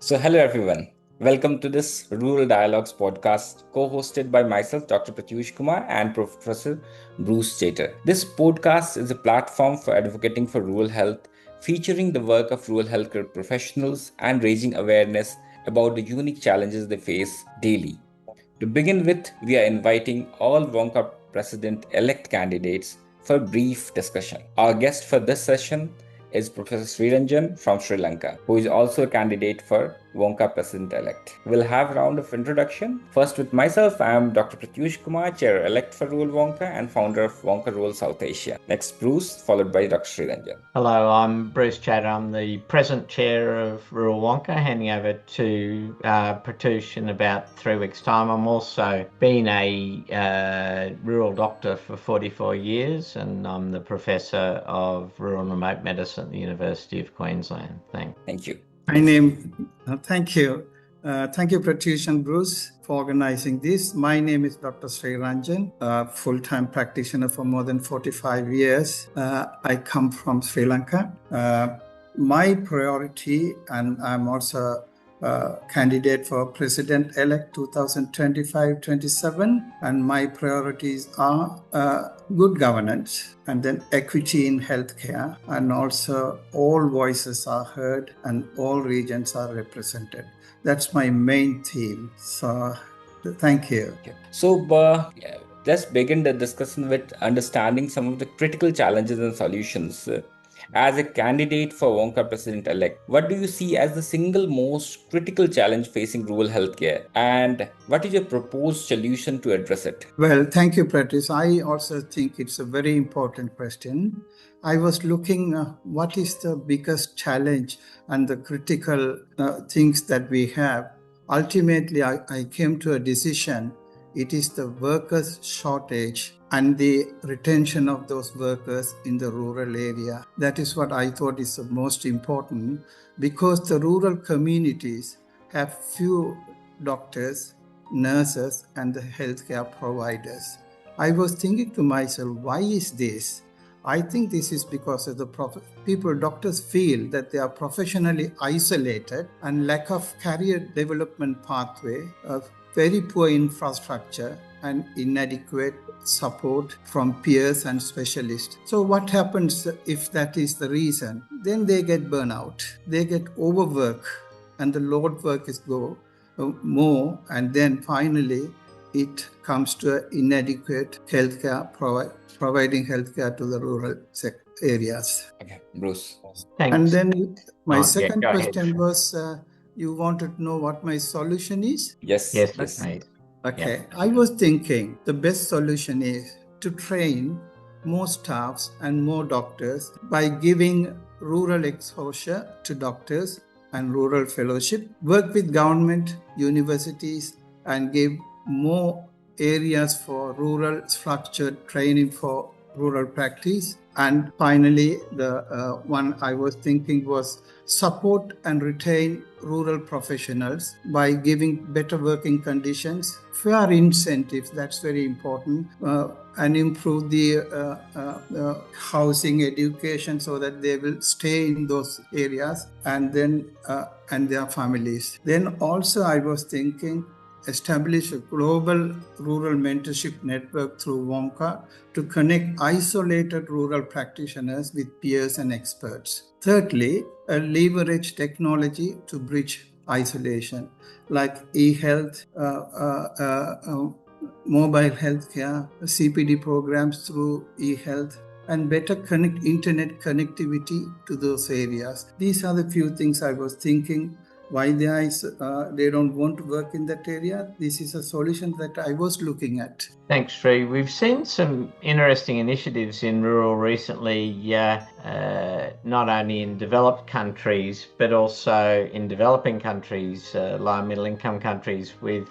So, hello everyone. Welcome to this Rural Dialogues podcast, co-hosted by myself, Dr. Pratyush Kumar and Professor Bruce Chater. This podcast is a platform for advocating for rural health, featuring the work of rural healthcare professionals and raising awareness about the unique challenges they face daily. To begin with, we are inviting all WONCA President-Elect candidates for a brief discussion. Our guest for this session is Professor Sri Ranjan from Sri Lanka, who is also a candidate for WONCA President-Elect. We'll have a round of introduction. First with myself, I am Dr. Pratyush Kumar, Chair-Elect for Rural WONCA and founder of WONCA Rural South Asia. Next, Bruce, followed by Dr. Sri Ranjan. Hello, I'm Bruce Chatter. I'm the present chair of Rural WONCA, handing over to Pratyush in about 3 weeks' time. I'm also been a rural doctor for 44 years, and I'm the professor of rural and remote medicine at the University of Queensland. Thanks. Thank you. Thank you. Thank you, Pratyush and Bruce, for organizing this. My name is Dr. Sri Ranjan, a full-time practitioner for more than 45 years. I come from Sri Lanka. My priority, and I'm also a candidate for President-Elect 2025-27, and my priorities are good governance, and then equity in healthcare, and also all voices are heard and all regions are represented. That's my main theme. So, thank you. Okay. So, let's begin the discussion with understanding some of the critical challenges and solutions. As a candidate for WONCA President-Elect, what do you see as the single most critical challenge facing rural healthcare, and what is your proposed solution to address it? Well, thank you, Pratyush. I also think it's a very important question. I was looking what is the biggest challenge and the critical things that we have. Ultimately, I came to a decision. It is the workers' shortage and the retention of those workers in the rural area. That is what I thought is the most important, because the rural communities have few doctors, nurses, and the healthcare providers. I was thinking to myself, why is this? I think this is because of the doctors feel that they are professionally isolated and lack of career development pathway, very poor infrastructure, and inadequate support from peers and specialists. So what happens if that is the reason? Then they get burnout, they get overwork, and the load work is more, and then finally it comes to inadequate healthcare, providing healthcare to the rural areas. Okay, Bruce. Thanks. And then my second question was, you wanted to know what my solution is? Yes. Okay. Yeah. I was thinking the best solution is to train more staffs and more doctors by giving rural exposure to doctors and rural fellowship, work with government, universities, and give more areas for rural structured training for rural practice. And finally, the one I was thinking was support and retain rural professionals by giving better working conditions, fair incentives, that's very important, and improve the housing, education, so that they will stay in those areas, and then and their families. Then also I was thinking, establish a global rural mentorship network through WONCA to connect isolated rural practitioners with peers and experts. Thirdly, leverage technology to bridge isolation, like e-health, mobile healthcare, CPD programs through e-health, and better internet connectivity to those areas. These are the few things I was thinking. Why they don't want to work in that area. This is a solution that I was looking at. Thanks, Sri. We've seen some interesting initiatives in rural recently, not only in developed countries, but also in developing countries, low and middle income countries, with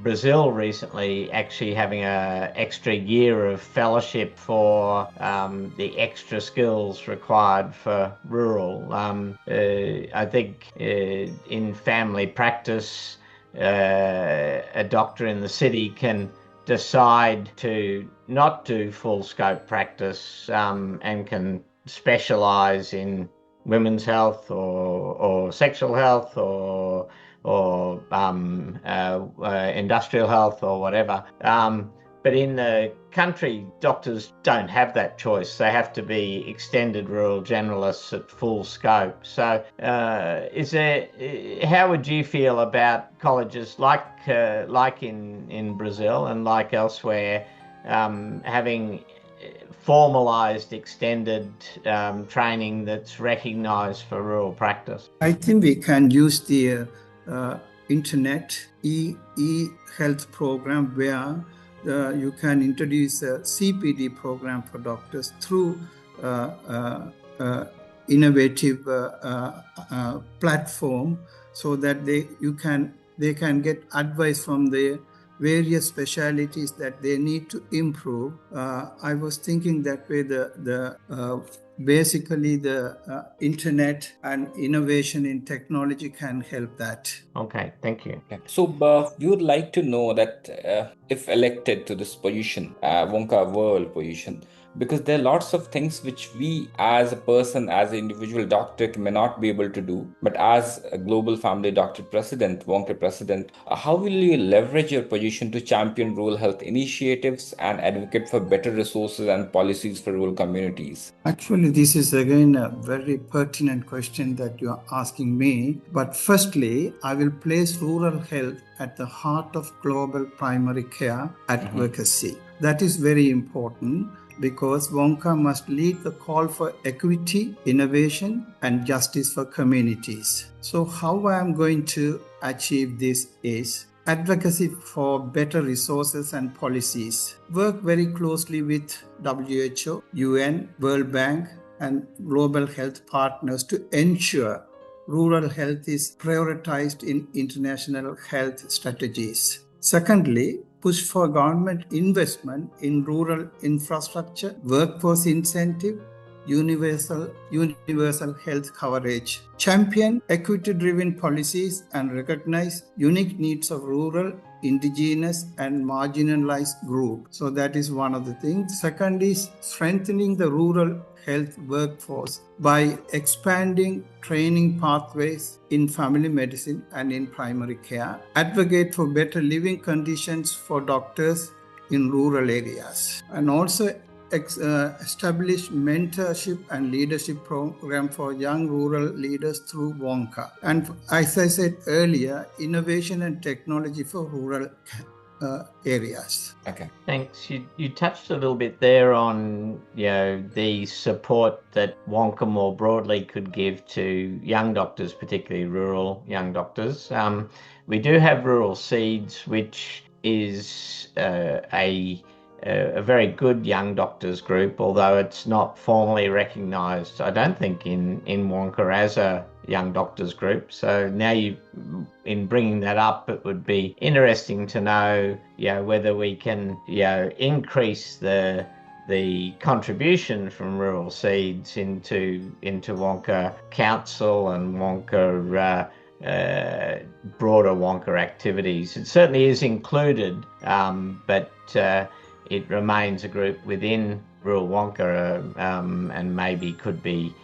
Brazil recently actually having an extra year of fellowship for the extra skills required for rural. I think in family practice, a doctor in the city can decide to not do full scope practice and can specialize in women's health or sexual health or industrial health or whatever. But in the country, doctors don't have that choice. They have to be extended rural generalists at full scope. So how would you feel about colleges like in Brazil and like elsewhere having formalized extended training that's recognized for rural practice? I think we can use the internet e-health program where you can introduce a CPD program for doctors through innovative platform, so that they can get advice from the various specialities that they need to improve. I was thinking that way basically the internet and innovation in technology can help that. Okay, thank you. Okay. So we would like to know that if elected to this position, WONCA World position, because there are lots of things which we as a person, as an individual doctor may not be able to do. But as a global family doctor president, WONCA president, how will you leverage your position to champion rural health initiatives and advocate for better resources and policies for rural communities? Actually, this is again a very pertinent question that you are asking me. But firstly, I will place rural health at the heart of global primary care advocacy. That is very important, because WONCA must lead the call for equity, innovation, and justice for communities. So how I am going to achieve this is advocacy for better resources and policies. Work very closely with WHO, UN, World Bank, and global health partners to ensure rural health is prioritized in international health strategies. Secondly, push for government investment in rural infrastructure, workforce incentive, universal health coverage. Champion equity-driven policies and recognize unique needs of rural, indigenous, and marginalized groups. So that is one of the things. Second is strengthening the rural health workforce by expanding training pathways in family medicine and in primary care. Advocate for better living conditions for doctors in rural areas, and also establish mentorship and leadership program for young rural leaders through WONCA. And as I said earlier, innovation and technology for rural areas. Okay. Thanks. You touched a little bit there on the support that WONCA more broadly could give to young doctors, particularly rural young doctors. We do have Rural Seeds, which is a very good young doctors group, although it's not formally recognised, I don't think, in WONCA as a young doctors group. So now in bringing that up, it would be interesting to know whether we can increase the contribution from Rural Seeds into WONCA Council and WONCA broader WONCA activities. It certainly is included, but it remains a group within rural WONCA and maybe could be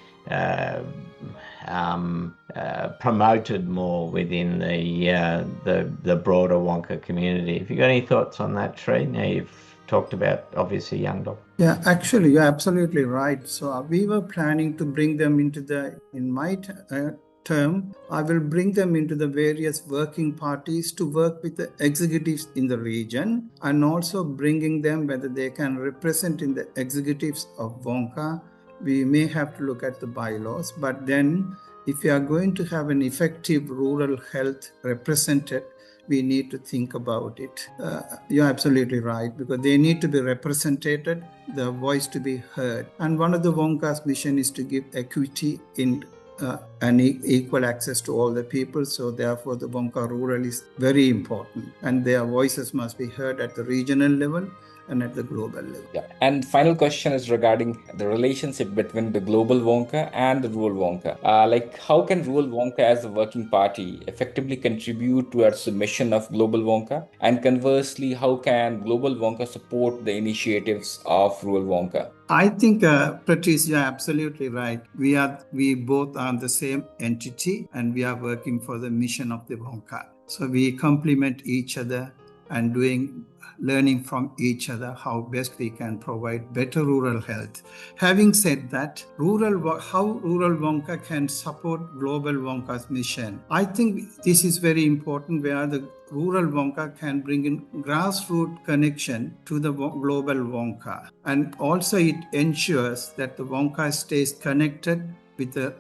promoted more within the broader WONCA community. Have you got any thoughts on that, Sri? Now you've talked about obviously young doctors. Yeah, actually, you're absolutely right. So we were planning to bring them into in my term, I will bring them into the various working parties to work with the executives in the region, and also bringing them whether they can represent in the executives of WONCA. We may have to look at the bylaws, but then if we are going to have an effective rural health represented, we need to think about it. You're absolutely right, because they need to be represented, the voice to be heard. And one of the WONCA's mission is to give equity in and equal access to all the people. So therefore the WONCA rural is very important, and their voices must be heard at the regional level and at the global level. Yeah. And final question is regarding the relationship between the global Wonka and the rural Wonka. Like, how can rural Wonka as a working party effectively contribute towards the mission of global Wonka? And conversely, how can global Wonka support the initiatives of rural Wonka? I think, Pratyush, you're absolutely right. We both are the same entity, and we are working for the mission of the Wonka. So we complement each other and learning from each other how best we can provide better rural health. Having said that, how rural Wonka can support global Wonka's mission, I think this is very important, where the rural Wonka can bring in grassroots connection to the global Wonka, and also it ensures that the Wonka stays connected with the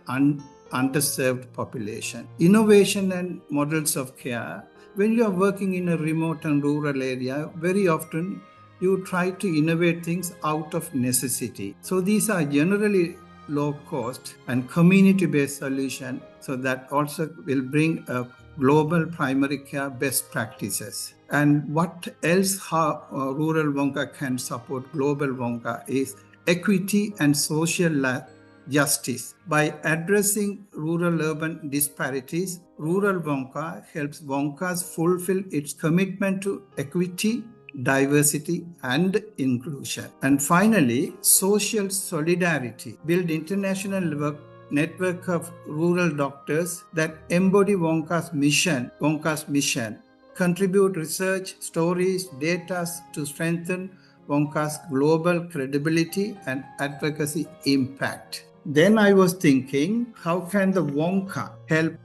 underserved population. Innovation and models of care. When you are working in a remote and rural area, very often you try to innovate things out of necessity. So these are generally low cost and community-based solution, so that also will bring a global primary care best practices. And what else how rural Wonka can support global Wonka is equity and social justice. By addressing rural-urban disparities, rural Wonka helps Wonkas fulfill its commitment to equity, diversity, and inclusion. And finally, social solidarity. Build international network of rural doctors that embody Wonka's mission. Contribute research, stories, data to strengthen Wonka's global credibility and advocacy impact. Then I was thinking, how can the Wonka help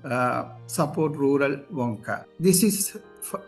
support rural Wonka? This is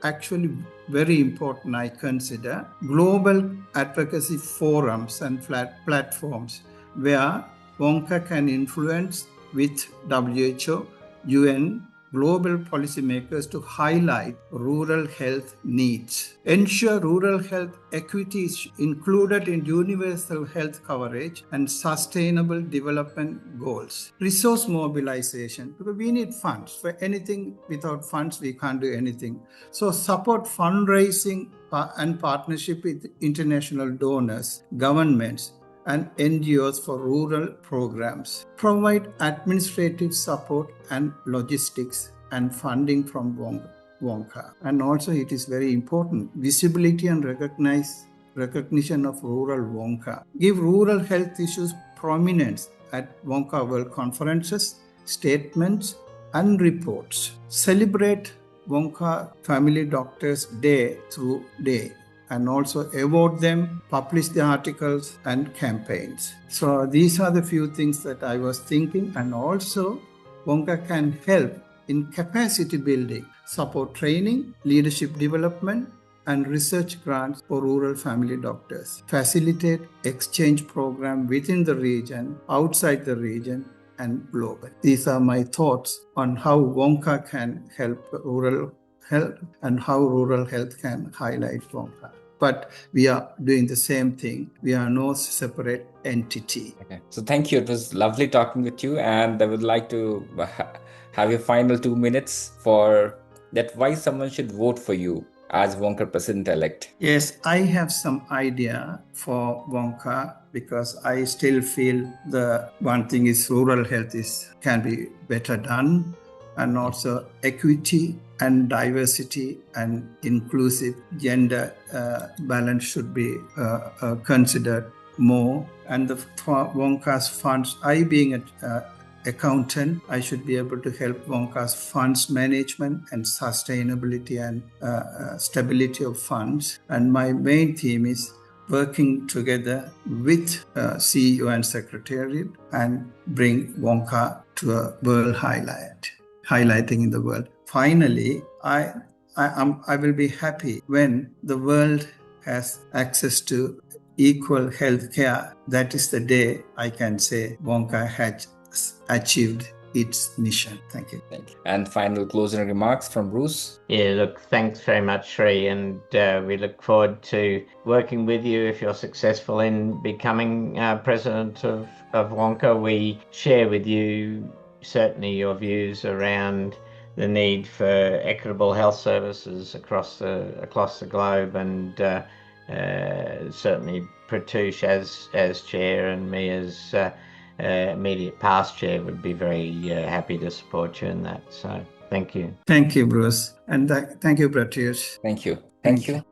actually very important, I consider. Global advocacy forums and platforms where Wonka can influence with WHO, UN, global policymakers to highlight rural health needs. Ensure rural health equity is included in universal health coverage and sustainable development goals. Resource mobilization, because we need funds. For anything without funds, we can't do anything. So support fundraising and partnership with international donors, governments, and NGOs for rural programs. Provide administrative support and logistics and funding from Wonka. And also it is very important, visibility and recognition of rural Wonka. Give rural health issues prominence at Wonka World Conferences, statements, and reports. Celebrate Wonka Family Doctors Day through day, and also award them, publish the articles and campaigns. So these are the few things that I was thinking. And also Wonka can help in capacity building, support training, leadership development, and research grants for rural family doctors. Facilitate exchange program within the region, outside the region, and global. These are my thoughts on how Wonka can help rural health and how rural health can highlight Wonka. But we are doing the same thing. We are no separate entity. Okay. So thank you. It was lovely talking with you. And I would like to have your final 2 minutes for that why someone should vote for you as WONCA President-Elect. Yes, I have some idea for WONCA, because I still feel the one thing is rural health can be better done, and also equity and diversity and inclusive gender balance should be considered more. And the WONCA's funds, I being an accountant, I should be able to help WONCA's funds management and sustainability and stability of funds. And my main theme is working together with CEO and Secretariat and bring WONCA to a world highlighting in the world. Finally, I will be happy when the world has access to equal health care. That is the day I can say WONCA has achieved its mission. Thank you. And final closing remarks from Bruce. Yeah, look, thanks very much, Sri, and we look forward to working with you if you're successful in becoming president of WONCA. We share with you certainly your views around the need for equitable health services across the globe, and certainly Pratyush as chair and me as immediate past chair would be very happy to support you in that. So thank you. Thank you, Bruce. And thank you, Pratyush. Thank you. Thank you.